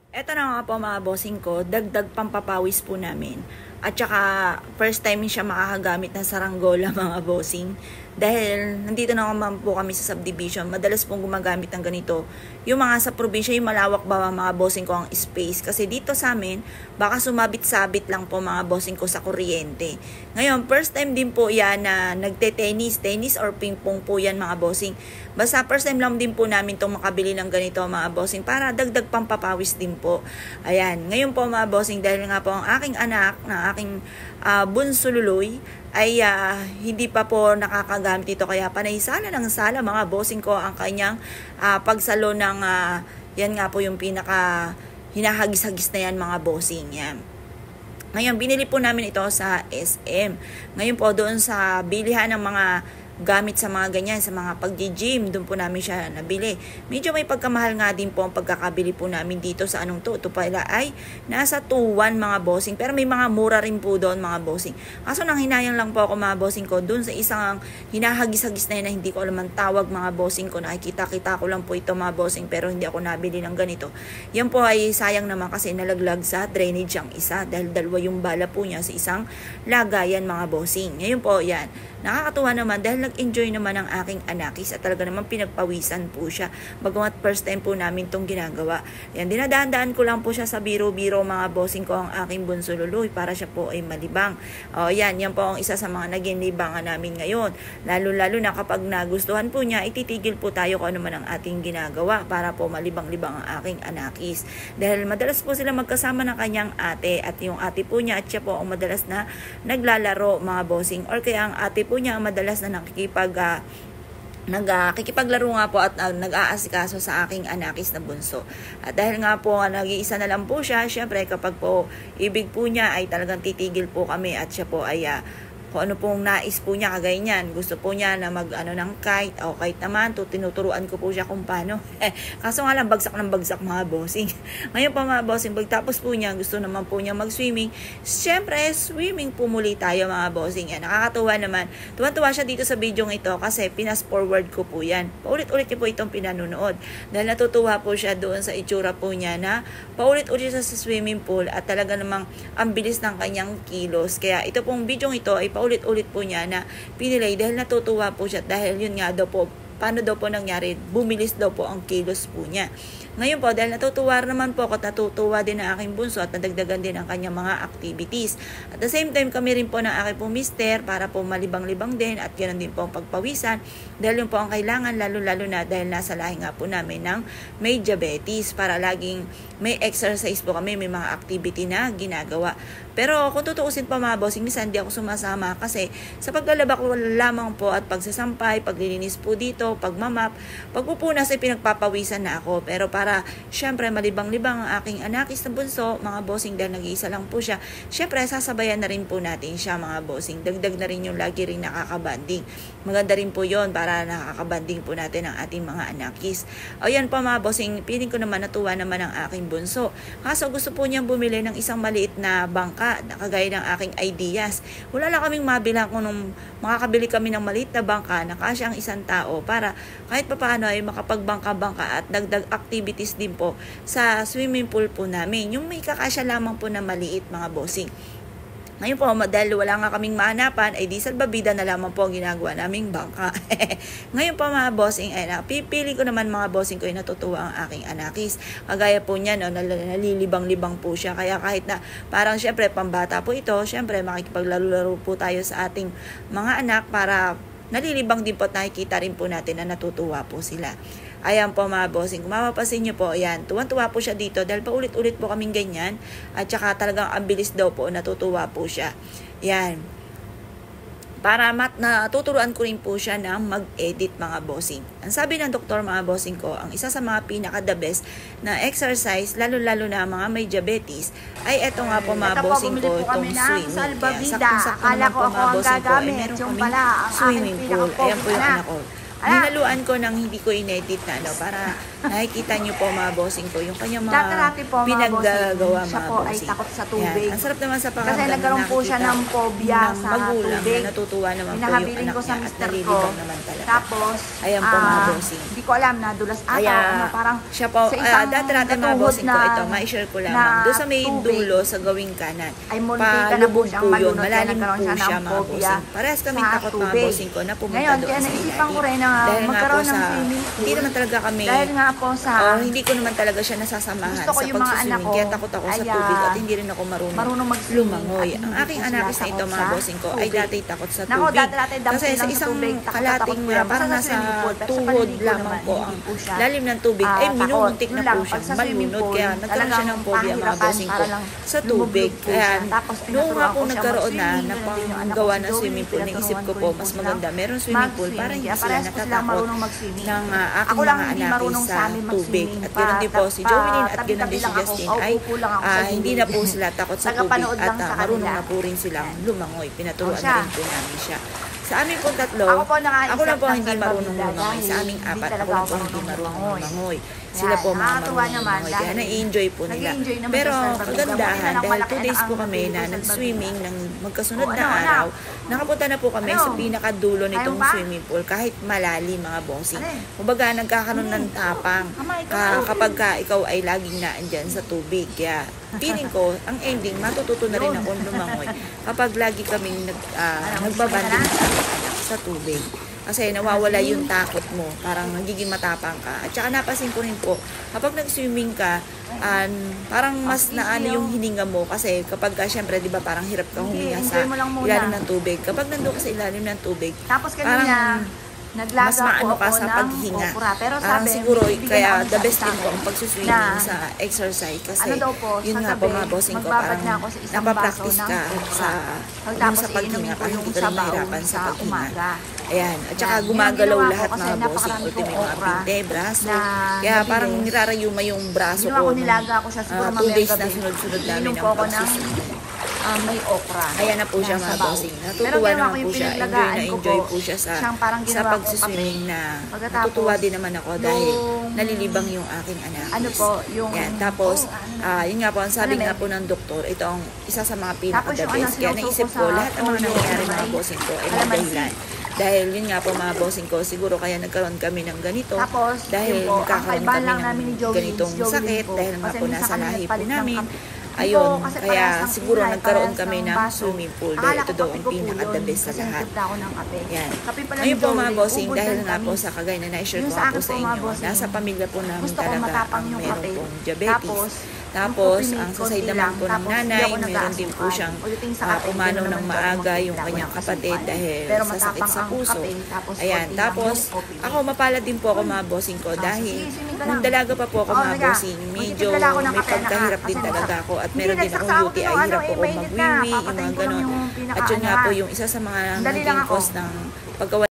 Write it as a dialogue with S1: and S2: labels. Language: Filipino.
S1: Eto na nga po mga bossing ko, dagdag pampapawis po namin. At saka first time siya makakagamit ng saranggola mga bossing. Dahil nandito na naman po kami sa subdivision, madalas pong gumagamit ng ganito. Yung mga sa probinsya, yung malawak ba mga bossing ko ang space. Kasi dito sa amin, baka sumabit-sabit lang po mga bossing ko sa kuryente. Ngayon, first time din po yan na tennis or ping-pong po yan mga bossing. Basta first time lang din po namin itong makabili ng ganito mga bossing para dagdag pampapawis din po. Ayan, ngayon po mga bossing, dahil nga po ang aking anak na aking bunso Luloy ay hindi pa po nakakagamit ito, kaya panay sala ng sala mga bossing ko ang kanyang pagsalo ng yan nga po yung pinaka hinahagis-hagis na yan mga bossing yan. Ngayon binili po namin ito sa SM. Ngayon po doon sa bilihan ng mga gamit sa mga ganyan, sa mga pag-gym, doon po namin siya nabili. Medyo may pagkamahal nga din po ang pagkakabili po namin dito sa anong to. Ito pala ay nasa 2.1 mga bossing. Pero may mga mura rin po doon mga bossing. Kaso nang hinayang lang po ako mga bossing ko doon sa isang hinahagis-hagis na yun na hindi ko alam ang tawag mga bossing ko. Nakikita-kita ko lang po ito mga bossing pero hindi ako nabili ng ganito. Yan po ay sayang naman kasi nalaglag sa drainage ang isa dahil dalawa yung bala po niya sa isang lagayan mga bossing. Ngayon po yan. Nakakatuwa naman dahil nag-enjoy naman ang aking anakis at talaga naman pinagpawisan po siya. Bagamat first time po namin itong ginagawa. Yan, dinadaan-daan ko lang po siya sa biro-biro mga bossing ko ang aking bunso Luloy para siya po ay malibang. O yan po ang isa sa mga naging libangan namin ngayon. Lalo-lalo na kapag nagustuhan po niya, ititigil po tayo kung ano man ang ating ginagawa para po malibang-libang ang aking anakis. Dahil madalas po sila magkasama ng kanyang ate at yung ate po niya at siya po ang madalas na naglalaro mga bossing or kaya ang ate po niya madalas na nakikipaglaro nga po at nag-aasikaso sa aking anakis na bunso. At dahil nga po nag-iisa na lang po siya, syempre kapag po ibig po niya ay talagang titigil po kami at siya po ay kung ano pong nais po niya kagaya niyan. Gusto po niya na ng kite o kite naman tinuturuan ko po siya kung paano. Kaso nga lang bagsak ng bagsak mga bossing. Ngayon pa mga bossing, pagtapos po niya gusto naman po niya mag-swimming. Siyempre swimming po muli tayo mga bossing. Yan, nakakatuwa naman. Tuwan-tuwa siya dito sa video ito kasi pinas forward ko po yan. Paulit-ulit niya po itong pinanonood. Dahil natutuwa po siya doon sa itsura po niya na paulit-ulit siya sa swimming pool at talaga namang ang bilis ng kanyang kilos. Kaya ito pong video ito ay paulit-ulit po niya na pinilay dahil natutuwa po siya dahil yun nga daw po paano daw po nangyari, bumilis daw po ang kilos po niya. Ngayon po, dahil natutuwa naman po ako at natutuwa din ang aking bunso at nadagdagan din ang kanyang mga activities. At the same time, kami rin po ng aking po mister para po malibang-libang din at ganoon din po ang pagpawisan dahil yun po ang kailangan lalo-lalo na dahil nasa lahi nga po namin ng may diabetes para laging may exercise po kami, may mga activity na ginagawa. Pero kung tutuusin pa mga bossing, minsan hindi ako sumasama kasi sa paglalaba ko lamang po at pagsasampay, paglilinis po dito, pagmamap, pagpupunas ay pinagpapawisan na ako. Pero para syempre malibang-libang ang aking anakis na bunso, mga bossing dahil nag-iisa lang po siya, syempre sasabayan na rin po natin siya mga bossing. Dagdag na rin yung lagi rin nakakabanding. Maganda rin po yon para nakakabanding po natin ang ating mga anakis. O yan po mga bossing, piling ko naman natuwa naman ang aking bunso. Kaso gusto po niyang bumili ng isang maliit na bangka na kagaya ng aking ideas. Wala lang kaming mabilang kung nung makakabili kami ng maliit na bangka na kasya ang isang tao para kahit papaano ay makapagbangka-bangka at dagdag activities din po sa swimming pool po namin. Yung may kakasya lamang po na maliit mga bossing. Ngayon po, dahil wala nga kaming mahanapan, ay di salbabida na lamang po ang ginagawa naming bangka. Ngayon po mga bossing, ay napipili ko naman mga bossing ko ay natutuwa ang aking anakis. Kagaya po niya, no, nalilibang-libang po siya. Kaya kahit na parang syempre pambata po ito, syempre makikipaglaro-laro po tayo sa ating mga anak para nalilibang din po at nakikita rin po natin na natutuwa po sila. Ayan po mga bossing, kung mapapansin nyo po, ayan, tuwan-tuwa po siya dito dahil paulit-ulit po kaming ganyan at saka talagang ang bilis daw po, natutuwa po siya. Ayan, para natuturuan ko rin po siya na mag-edit mga bossing. Ang sabi ng doktor mga bossing ko, ang isa sa mga pinaka-the best na exercise, lalo-lalo na mga may diabetes, ay eto nga po mga bossing ko, itong swimming. Kaya sakto-sakto naman po mga bossing ko, ay meron kaming swimming pool. Ayan po yung anak ko. Hinaluan ko ng hindi ko inedit na para Nakikita niyo po mga bossing ko, yung kanyang mga
S2: Dati po mga
S1: pinaggagawa
S2: bossing, siya
S1: mga
S2: po ay
S1: bossing.
S2: takot sa tubig.
S1: Yan. Ang sarap naman sa
S2: Kasi
S1: pakiramdam
S2: nagkaroon po siya ng phobia
S1: ng
S2: sa
S1: magulang
S2: tubig.
S1: na natutuwa naman po yung
S2: Pinahabilin
S1: anak
S2: ko sa
S1: niya at
S2: mister ko.
S1: nalilibang naman talaga.
S2: Tapos,
S1: ayan po mga bossing.
S2: Hindi ko alam na dulas ata.
S1: Kaya,
S2: Parang
S1: siya po,
S2: sa isang
S1: dati mga
S2: natuhod
S1: bossing ko, ito, ma-share ko lamang. Doon sa may
S2: tubig,
S1: dulo, sa gawing kanan.
S2: ay munti ka na po siyang
S1: yun,
S2: malunod. Kaya
S1: malalim
S2: nagkaroon
S1: po
S2: siya
S1: siya
S2: ng
S1: mga
S2: phobia
S1: bossing. Parehas kaming
S2: sa
S1: takot mga
S2: tubig.
S1: bossing ko na pumunta
S2: Ngayon,
S1: doon
S2: kaya
S1: sa
S2: naisipan ko
S1: ilalim.
S2: rin na
S1: Dahil nga po
S2: magkaroon ng
S1: sa,
S2: swimming pool.
S1: hindi naman talaga kami,
S2: Dahil nga po sa,
S1: hindi ko naman talaga siya nasasamahan
S2: gusto ko
S1: sa
S2: yung mga anak
S1: pagsuswimming.
S2: ko,
S1: Kaya takot ako sa
S2: ay,
S1: tubig at hindi rin ako marunong
S2: mag-swimming
S1: lumangoy.
S2: at
S1: Ang
S2: hindi
S1: aking
S2: po
S1: anakis
S2: sila
S1: na ito
S2: takot
S1: mga
S2: sa
S1: bossing ko ay
S2: tubig.
S1: dati takot sa
S2: Nako,
S1: tubig.
S2: dati
S1: Kasi
S2: dapat
S1: sa
S2: lang sa
S1: isang
S2: tubig, takot
S1: kalating
S2: po yan.
S1: parang
S2: Basta sa
S1: nasa
S2: swimming pool, pero sa
S1: tuhod
S2: paliligo
S1: lamang
S2: naman,
S1: po
S2: hindi
S1: ang
S2: po siya,
S1: lalim ng tubig. Ay,
S2: takot.
S1: minuntik
S2: Yun
S1: na
S2: lang,
S1: po siya
S2: pag sa swimming
S1: malunod.
S2: pool,
S1: Kaya nagkaroon siya ng
S2: talagang
S1: phobia mga
S2: pahirapan,
S1: bossing ko
S2: para lang
S1: sa tubig.
S2: lumulog po
S1: Kaya
S2: siya. Tapos
S1: noong nga
S2: tinuturuan
S1: po
S2: ko siya
S1: nagkaroon na
S2: mag-swimming, ganun din yung anak ko
S1: gawa
S2: si
S1: ng
S2: Joey,
S1: swimming pool, naisip ko po
S2: tinuturuan
S1: mas
S2: ko rin
S1: maganda. Meron swimming pool para
S2: mag-swimming.
S1: hindi
S2: Kaya
S1: sila
S2: parehas po silang
S1: natatakot
S2: marunong mag-swimming.
S1: ng aking
S2: Ako lang
S1: mga
S2: hindi
S1: anak
S2: marunong
S1: sa
S2: sa amin
S1: tubig.
S2: mag-swimming.
S1: At ganoon din po si Jovelyn at ganoon din
S2: Tabi-tabi
S1: si
S2: lang ako.
S1: Justin ay
S2: Upo lang ako sa
S1: hindi
S2: gilid.
S1: na po sila takot sa tubig
S2: Tagapanood
S1: at
S2: lang sa
S1: marunong
S2: kanila.
S1: na po rin silang lumangoy. Pinaturuan
S2: siya.
S1: na rin po namin siya. Sa amin po tatlo,
S2: Ako po nakaisip
S1: ako lang po
S2: ng
S1: hindi marunong
S2: salbabida
S1: lumangoy. Sa
S2: dahil
S1: aming
S2: hindi
S1: apat,
S2: talaga
S1: ako lang
S2: ako
S1: po hindi
S2: marunong
S1: marunong
S2: lumangoy.
S1: lumangoy. Sila po mga
S2: Nakakatuwa
S1: marunong
S2: naman
S1: lumangoy. Kaya
S2: dahil
S1: na-enjoy po nila.
S2: nag-i-enjoy naman
S1: Pero
S2: sa salbabida.
S1: kagandahan,
S2: Buti na lang
S1: dahil
S2: malaki
S1: 2 days
S2: ang
S1: po kami
S2: tubig
S1: na
S2: sa
S1: nag-swimming ng magkasunod
S2: O,
S1: na
S2: ano,
S1: araw, nakapunta na po kami
S2: Ano?
S1: sa pinakadulo nitong
S2: Kayang pa?
S1: swimming pool kahit malalim mga bossing.
S2: Ano?
S1: Kumbaga nagkakaroon ng tapang kapag ka ikaw ay laging naandyan sa tubig. Kaya feeling ko, ang ending, matututo na rin akong lumangoy kapag lagi kaming nagbabanding sa tubig. Kasi nawawala yung takot mo. Parang nagiging matapang ka. At saka napasin ko rin po, kapag nag-swimming ka, parang mas naano yung hininga mo. Kasi kapag ka, syempre, di ba, parang hirap ka huminga sa
S2: enjoy mo lang muna.
S1: ilalim ng tubig. Kapag nandun ka sa ilalim ng tubig,
S2: Tapos
S1: parang
S2: kanina, naglaga
S1: mas maano
S2: po
S1: ka
S2: ako
S1: sa
S2: ng
S1: paghinga.
S2: okra. Pero
S1: Parang
S2: sabi,
S1: siguro,
S2: bibigyan
S1: kaya
S2: ako
S1: the
S2: ng
S1: best din
S2: sabi
S1: po ang pagsuswimming
S2: na,
S1: sa exercise. Kasi,
S2: ano daw po,
S1: yun
S2: sa
S1: nga po
S2: gabi,
S1: mga bossing ko,
S2: magbabad
S1: parang
S2: na ako sa isang
S1: napapractice
S2: baso ng
S1: ka
S2: okra.
S1: sa,
S2: Pagtapos
S1: sa
S2: iinumin
S1: paghinga.
S2: ko
S1: Parang
S2: yung
S1: hindi ka rin
S2: sabaw
S1: mahirapan sa
S2: sa
S1: paghinga.
S2: umaga.
S1: Ayan. At saka
S2: Yan.
S1: gumagalaw
S2: Yung ginawa ko
S1: lahat
S2: kasi
S1: mga bossing.
S2: napakarami
S1: Ultimo
S2: kong
S1: mga
S2: okra
S1: pinte, braso.
S2: na
S1: Kaya parang
S2: nabilis.
S1: nirarayuma yung braso
S2: Ginawa
S1: ko.
S2: ko nilaga ko siya siguro
S1: 2
S2: mamayang
S1: days na
S2: gabi.
S1: sunod-sunod namin
S2: Ininom
S1: ang
S2: ko ako ng
S1: pagsuswimming.
S2: may okra.
S1: Ayan na po siya
S2: na
S1: mga
S2: sabaw.
S1: bossing.
S2: Pero
S1: Natutuwa
S2: ginawa
S1: naman
S2: ko
S1: po
S2: yung
S1: siya.
S2: pinaglagaan ko
S1: Enjoy
S2: po,
S1: po siya
S2: siyang parang
S1: sa
S2: ginawa ko
S1: pagsuswimming
S2: kape.
S1: na
S2: Pagkatapos,
S1: natutuwa din naman ako dahil
S2: yung-
S1: nalilibang yung aking anak.
S2: Ano po, yung...
S1: Yan. Tapos, yun nga po, ang sabi
S2: Ano,
S1: nga
S2: Mel?
S1: po ng doktor, ito ang isa sa mga
S2: Tapos
S1: pinaka-the
S2: yung
S1: best. Kaya
S2: sinusuko
S1: naisip ko,
S2: sa
S1: lahat ng mga
S2: toyo,
S1: nangyayari mga
S2: may
S1: bossing ko ay may
S2: calamansi.
S1: dahilan. Dahil yun nga po mga bossing ko, siguro kaya nagkaroon kami ng ganito.
S2: Tapos,
S1: Dahil
S2: yun po, ang
S1: nagkakaroon
S2: kaibahan
S1: kami
S2: lang namin ni
S1: ng
S2: Joey,
S1: ganitong
S2: si Joey
S1: sakit.
S2: po.
S1: Dahil nga
S2: Kasi
S1: po
S2: minsan
S1: nasa
S2: kami
S1: lahi po
S2: nagpalit ng
S1: namin.
S2: kape.
S1: Ayun,
S2: Kasi
S1: kaya
S2: parehas ng
S1: siguro
S2: kulay,
S1: nagkaroon
S2: parehas
S1: kami
S2: ng
S1: ng
S2: baso.
S1: swimming pool.
S2: Akala
S1: Dahil ito
S2: ko
S1: daw
S2: kape
S1: ang
S2: ko po
S1: pinaka-the
S2: yun,
S1: best sa
S2: kasi
S1: lahat.
S2: nagpunta ako ng kape.
S1: Yan.
S2: Kape pala ni
S1: Ngayon po mga
S2: Joey,
S1: bossing,
S2: ubod
S1: dahil
S2: lang
S1: nga
S2: kami.
S1: po sa kagaya na na-share
S2: Yung
S1: ko
S2: sa
S1: nga po
S2: akin
S1: sa
S2: po, mga
S1: inyo,
S2: bossing,
S1: nasa pamilya po namin
S2: gusto ko
S1: talaga
S2: matapang
S1: ang
S2: yung
S1: meron
S2: kape.
S1: pong diabetes. Tapos, ang sa side naman po ng nanay, meron din po siyang pumanaw ng maaga yung kanyang kapatid dahil sa sakit sa puso. Ayan, tapos ako mapalad din po ako mga bossing ko dahil nung dalaga pa po ako mga bossing, medyo may pagkahirap din talaga ako at meron din akong UTI, hirap po ako magwiwi, yung mga ganon. At yun nga po yung isa sa mga naging cause ng pagkawa